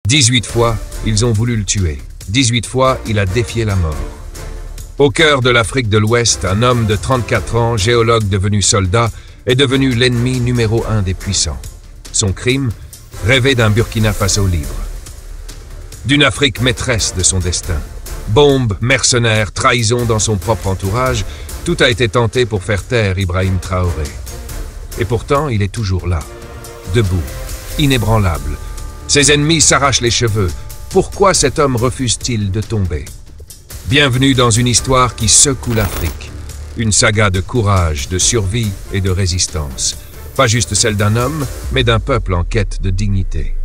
18 fois, ils ont voulu le tuer. 18 fois, il a défié la mort. Au cœur de l'Afrique de l'Ouest, un homme de 34 ans, géologue devenu soldat, est devenu l'ennemi numéro 1 des puissants. Son crime? Rêver d'un Burkina Faso libre. D'une Afrique maîtresse de son destin. Bombes, mercenaires, trahison dans son propre entourage, tout a été tenté pour faire taire Ibrahim Traoré. Et pourtant, il est toujours là, debout, inébranlable. Ses ennemis s'arrachent les cheveux. Pourquoi cet homme refuse-t-il de tomber? Bienvenue dans une histoire qui secoue l'Afrique. Une saga de courage, de survie et de résistance. Pas juste celle d'un homme, mais d'un peuple en quête de dignité.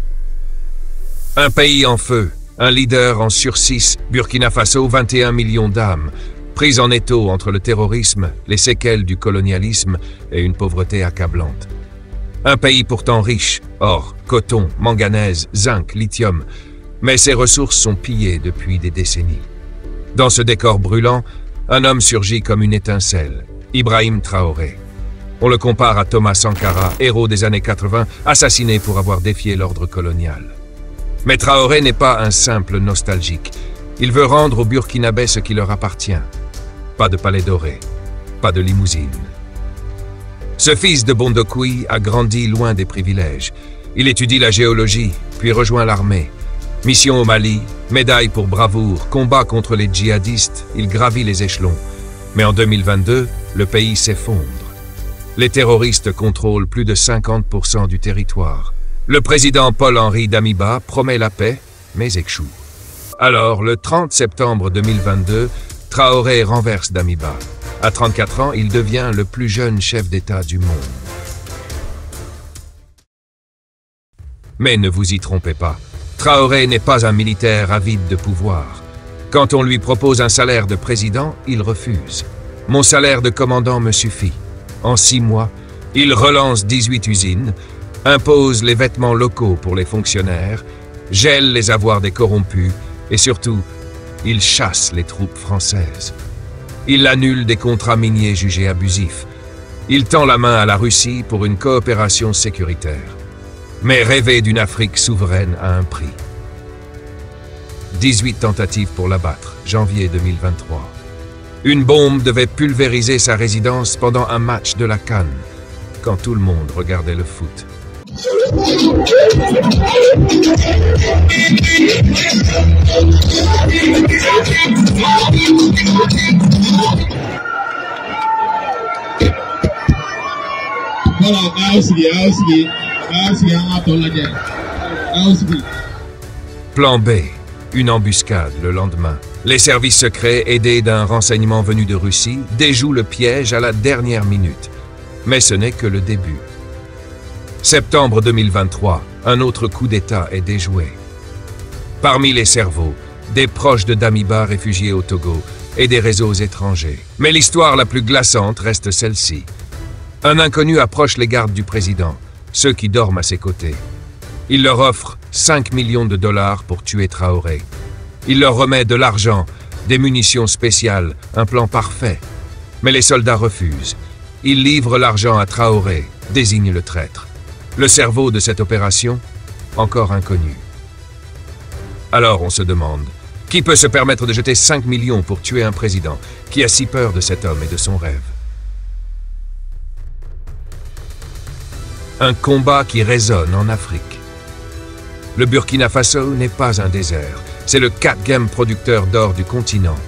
Un pays en feu, un leader en sursis, Burkina Faso, 21 millions d'âmes, prises en étau entre le terrorisme, les séquelles du colonialisme et une pauvreté accablante. Un pays pourtant riche, or, coton, manganèse, zinc, lithium, mais ses ressources sont pillées depuis des décennies. Dans ce décor brûlant, un homme surgit comme une étincelle, Ibrahim Traoré. On le compare à Thomas Sankara, héros des années 80, assassiné pour avoir défié l'ordre colonial. Mais Traoré n'est pas un simple nostalgique. Il veut rendre aux Burkinabés ce qui leur appartient. Pas de palais doré, pas de limousine. Ce fils de Bondokoui a grandi loin des privilèges. Il étudie la géologie, puis rejoint l'armée. Mission au Mali, médaille pour bravoure, combat contre les djihadistes, il gravit les échelons. Mais en 2022, le pays s'effondre. Les terroristes contrôlent plus de 50% du territoire. Le président Paul-Henri Damiba promet la paix, mais échoue. Alors, le 30 septembre 2022, Traoré renverse Damiba. À 34 ans, il devient le plus jeune chef d'État du monde. Mais ne vous y trompez pas, Traoré n'est pas un militaire avide de pouvoir. Quand on lui propose un salaire de président, il refuse. « Mon salaire de commandant me suffit. » En 6 mois, il relance 18 usines, impose les vêtements locaux pour les fonctionnaires, gèle les avoirs des corrompus et surtout, il chasse les troupes françaises. Il annule des contrats miniers jugés abusifs. Il tend la main à la Russie pour une coopération sécuritaire. Mais rêver d'une Afrique souveraine a un prix. 18 tentatives pour l'abattre, janvier 2023. Une bombe devait pulvériser sa résidence pendant un match de la CAN, quand tout le monde regardait le foot. Plan B, une embuscade le lendemain. Les services secrets, aidés d'un renseignement venu de Russie, déjouent le piège à la dernière minute. Mais ce n'est que le début. Septembre 2023, un autre coup d'État est déjoué. Parmi les cerveaux, des proches de Damiba réfugiés au Togo et des réseaux étrangers. Mais l'histoire la plus glaçante reste celle-ci. Un inconnu approche les gardes du président, ceux qui dorment à ses côtés. Il leur offre 5 millions de dollars pour tuer Traoré. Il leur remet de l'argent, des munitions spéciales, un plan parfait. Mais les soldats refusent. Ils livrent l'argent à Traoré, désignent le traître. Le cerveau de cette opération, encore inconnu. Alors on se demande, qui peut se permettre de jeter 5 millions pour tuer un président qui a si peur de cet homme et de son rêve? Un combat qui résonne en Afrique. Le Burkina Faso n'est pas un désert, c'est le 4e producteur d'or du continent.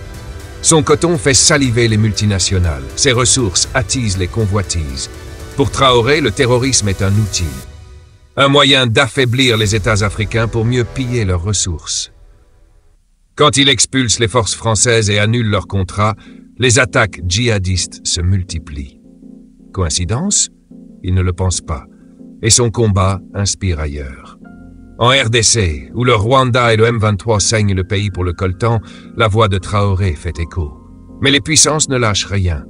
Son coton fait saliver les multinationales, ses ressources attisent les convoitises. Pour Traoré, le terrorisme est un outil, un moyen d'affaiblir les États africains pour mieux piller leurs ressources. Quand il expulse les forces françaises et annule leurs contrats, les attaques djihadistes se multiplient. Coïncidence? Il ne le pense pas, et son combat inspire ailleurs. En RDC, où le Rwanda et le M23 saignent le pays pour le coltan, la voix de Traoré fait écho. Mais les puissances ne lâchent rien.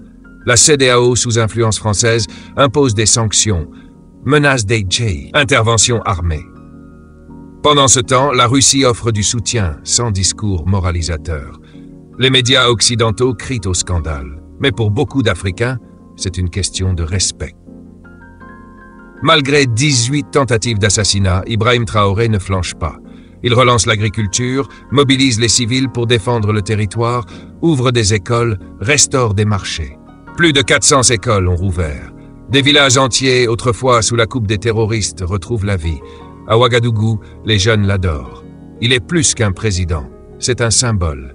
La CEDEAO, sous influence française, impose des sanctions, menace d'AJ, intervention armée. Pendant ce temps, la Russie offre du soutien, sans discours moralisateur. Les médias occidentaux crient au scandale. Mais pour beaucoup d'Africains, c'est une question de respect. Malgré 18 tentatives d'assassinat, Ibrahim Traoré ne flanche pas. Il relance l'agriculture, mobilise les civils pour défendre le territoire, ouvre des écoles, restaure des marchés. Plus de 400 écoles ont rouvert. Des villages entiers, autrefois sous la coupe des terroristes, retrouvent la vie. À Ouagadougou, les jeunes l'adorent. Il est plus qu'un président, c'est un symbole.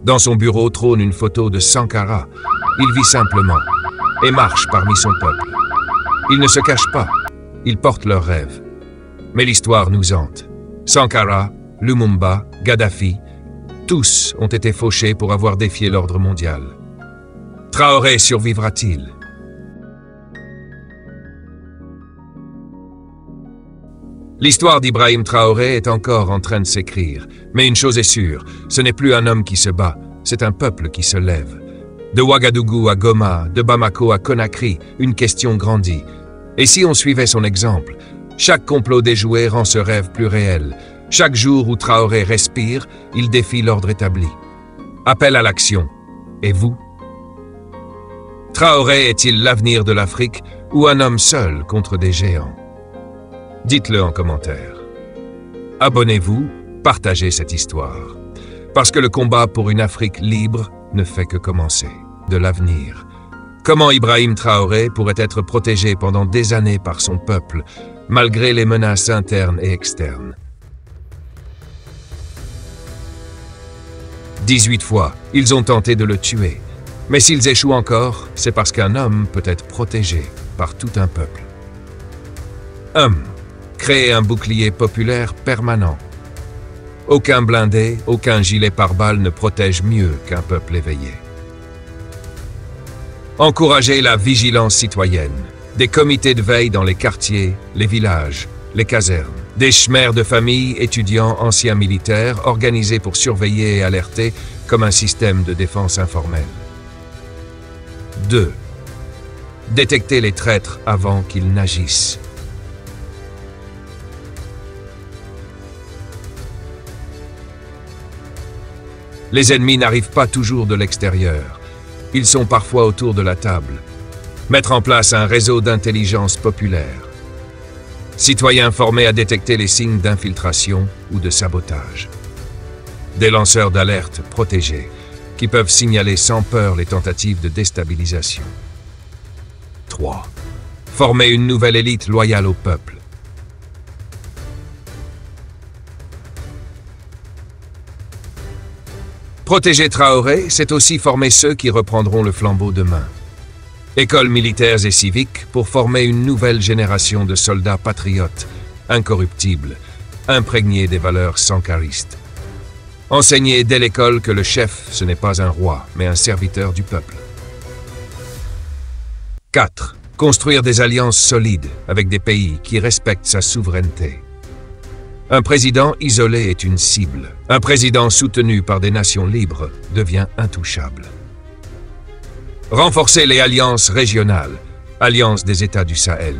Dans son bureau trône une photo de Sankara. Il vit simplement et marche parmi son peuple. Il ne se cache pas, il porte leurs rêves. Mais l'histoire nous hante. Sankara, Lumumba, Gaddafi, tous ont été fauchés pour avoir défié l'ordre mondial. Traoré survivra-t-il? L'histoire d'Ibrahim Traoré est encore en train de s'écrire. Mais une chose est sûre, ce n'est plus un homme qui se bat, c'est un peuple qui se lève. De Ouagadougou à Goma, de Bamako à Conakry, une question grandit. Et si on suivait son exemple? Chaque complot déjoué rend ce rêve plus réel. Chaque jour où Traoré respire, il défie l'ordre établi. Appel à l'action. Et vous? Traoré est-il l'avenir de l'Afrique ou un homme seul contre des géants? Dites-le en commentaire. Abonnez-vous, partagez cette histoire. Parce que le combat pour une Afrique libre ne fait que commencer. De l'avenir. Comment Ibrahim Traoré pourrait être protégé pendant des années par son peuple, malgré les menaces internes et externes? 18 fois, ils ont tenté de le tuer. Mais s'ils échouent encore, c'est parce qu'un homme peut être protégé par tout un peuple. Créer un bouclier populaire permanent. Aucun blindé, aucun gilet pare-balles ne protège mieux qu'un peuple éveillé. Encourager la vigilance citoyenne. Des comités de veille dans les quartiers, les villages, les casernes. Des chmères de famille, étudiants, anciens militaires, organisés pour surveiller et alerter comme un système de défense informelle. 2. Détecter les traîtres avant qu'ils n'agissent. Les ennemis n'arrivent pas toujours de l'extérieur. Ils sont parfois autour de la table. Mettre en place un réseau d'intelligence populaire. Citoyens formés à détecter les signes d'infiltration ou de sabotage. Des lanceurs d'alerte protégés qui peuvent signaler sans peur les tentatives de déstabilisation. 3. Former une nouvelle élite loyale au peuple. Protéger Traoré, c'est aussi former ceux qui reprendront le flambeau demain. Écoles militaires et civiques pour former une nouvelle génération de soldats patriotes, incorruptibles, imprégnés des valeurs sankaristes. Enseigner dès l'école que le chef, ce n'est pas un roi, mais un serviteur du peuple. 4. Construire des alliances solides avec des pays qui respectent sa souveraineté. Un président isolé est une cible. Un président soutenu par des nations libres devient intouchable. Renforcer les alliances régionales, alliance des États du Sahel.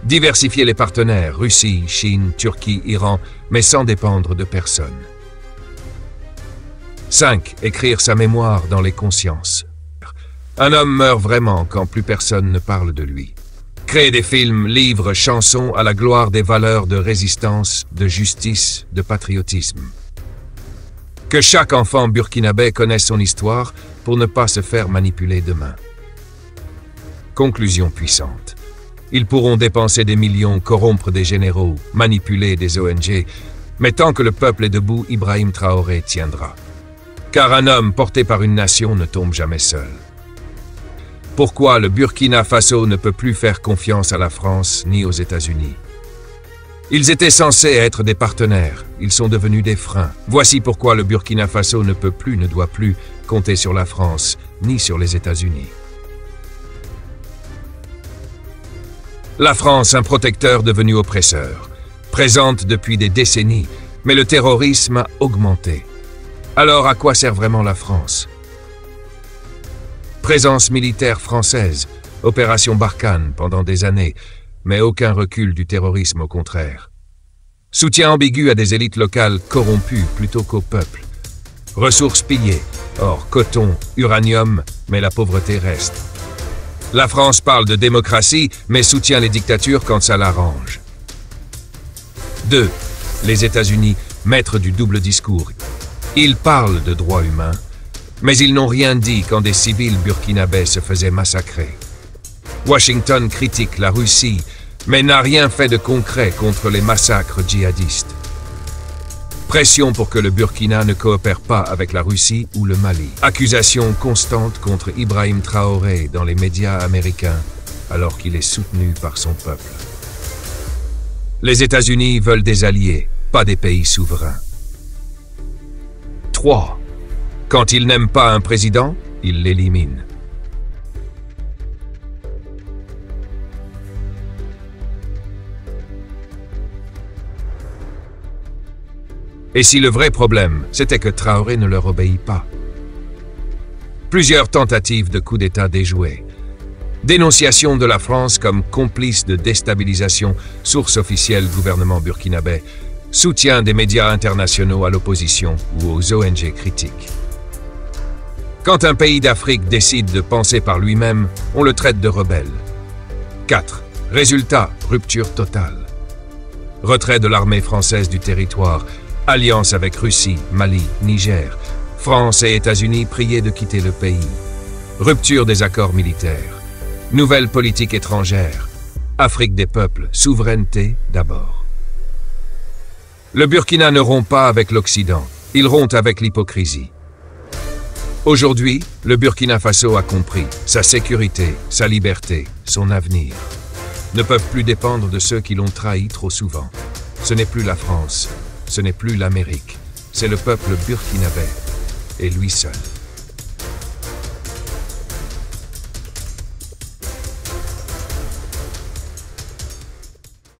Diversifier les partenaires, Russie, Chine, Turquie, Iran, mais sans dépendre de personne. 5. Écrire sa mémoire dans les consciences. Un homme meurt vraiment quand plus personne ne parle de lui. Créer des films, livres, chansons à la gloire des valeurs de résistance, de justice, de patriotisme. Que chaque enfant burkinabé connaisse son histoire pour ne pas se faire manipuler demain. Conclusion puissante. Ils pourront dépenser des millions, corrompre des généraux, manipuler des ONG, mais tant que le peuple est debout, Ibrahim Traoré tiendra. Car un homme porté par une nation ne tombe jamais seul. Pourquoi le Burkina Faso ne peut plus faire confiance à la France ni aux États-Unis? Ils étaient censés être des partenaires, ils sont devenus des freins. Voici pourquoi le Burkina Faso ne peut plus, ne doit plus compter sur la France ni sur les États-Unis. La France, un protecteur devenu oppresseur, présente depuis des décennies, mais le terrorisme a augmenté. Alors à quoi sert vraiment la France? Présence militaire française, opération Barkhane pendant des années, mais aucun recul du terrorisme au contraire. Soutien ambigu à des élites locales corrompues plutôt qu'au peuple. Ressources pillées, or coton, uranium, mais la pauvreté reste. La France parle de démocratie, mais soutient les dictatures quand ça l'arrange. 2. Les États-Unis, maîtres du double discours. Ils parlent de droits humains, mais ils n'ont rien dit quand des civils burkinabés se faisaient massacrer. Washington critique la Russie, mais n'a rien fait de concret contre les massacres djihadistes. Pression pour que le Burkina ne coopère pas avec la Russie ou le Mali. Accusation constante contre Ibrahim Traoré dans les médias américains, alors qu'il est soutenu par son peuple. Les États-Unis veulent des alliés, pas des pays souverains. 3. Quand ils n'aiment pas un président, ils l'éliminent. Et si le vrai problème, c'était que Traoré ne leur obéit pas? Plusieurs tentatives de coup d'État déjouées. Dénonciation de la France comme complice de déstabilisation, source officielle gouvernement burkinabé. Soutien des médias internationaux à l'opposition ou aux ONG critiques. Quand un pays d'Afrique décide de penser par lui-même, on le traite de rebelle. 4. Résultat, rupture totale. Retrait de l'armée française du territoire. Alliance avec Russie, Mali, Niger. France et États-Unis priés de quitter le pays. Rupture des accords militaires. Nouvelle politique étrangère. Afrique des peuples, souveraineté d'abord. Le Burkina ne rompt pas avec l'Occident, il rompt avec l'hypocrisie. Aujourd'hui, le Burkina Faso a compris sa sécurité, sa liberté, son avenir ne peuvent plus dépendre de ceux qui l'ont trahi trop souvent. Ce n'est plus la France, ce n'est plus l'Amérique, c'est le peuple burkinabé, et lui seul.